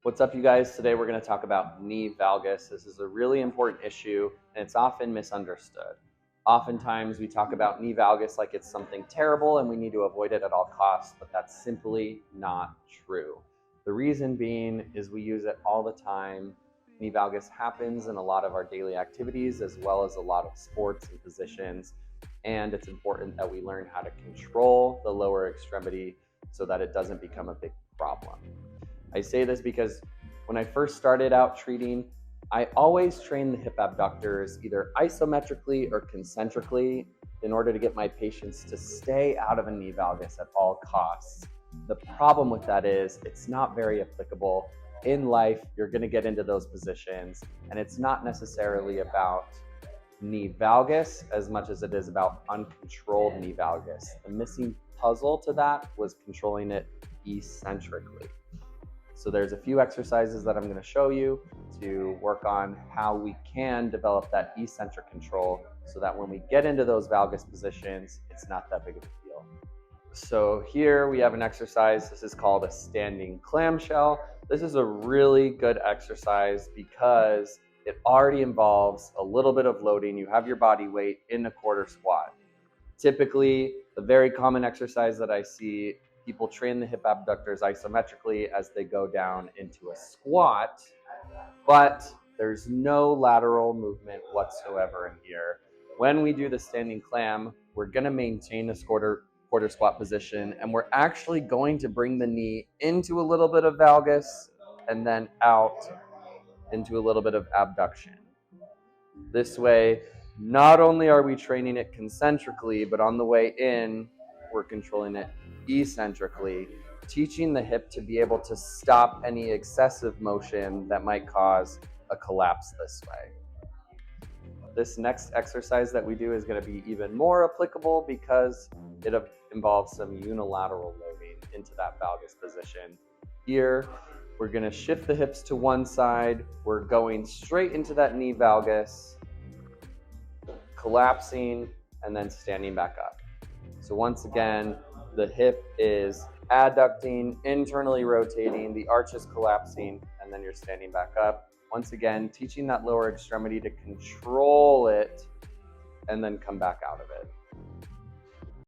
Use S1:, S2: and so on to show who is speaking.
S1: What's up, you guys? Today we're going to talk about knee valgus. This is a really important issue and it's often misunderstood. Oftentimes we talk about knee valgus like it's something terrible and we need to avoid it at all costs, but that's simply not true. The reason being is we use it all the time. Knee valgus happens in a lot of our daily activities as well as a lot of sports and positions, and it's important that we learn how to control the lower extremity so that it doesn't become a big problem. I say this because when I first started out treating, I always trained the hip abductors either isometrically or concentrically in order to get my patients to stay out of a knee valgus at all costs. The problem with that is it's not very applicable. In life, you're going to get into those positions, and it's not necessarily about knee valgus as much as it is about uncontrolled knee valgus. The missing puzzle to that was controlling it eccentrically. So there's a few exercises that I'm going to show you to work on how we can develop that eccentric control so that when we get into those valgus positions, it's not that big of a deal. So here we have an exercise. This is called a standing clamshell. This is a really good exercise because it already involves a little bit of loading. You have your body weight in a quarter squat. Typically, the very common exercise that I see, people train the hip abductors isometrically as they go down into a squat, but there's no lateral movement whatsoever in here. When we do the standing clam, we're going to maintain this quarter squat position, and we're actually going to bring the knee into a little bit of valgus and then out into a little bit of abduction. This way, not only are we training it concentrically, but on the way in, we're controlling it eccentrically, teaching the hip to be able to stop any excessive motion that might cause a collapse this way. This next exercise that we do is going to be even more applicable because it involves some unilateral loading into that valgus position. Here, we're going to shift the hips to one side. We're going straight into that knee valgus, collapsing, and then standing back up. So once again, the hip is adducting, internally rotating, the arch is collapsing, and then you're standing back up. Once again, teaching that lower extremity to control it and then come back out of it.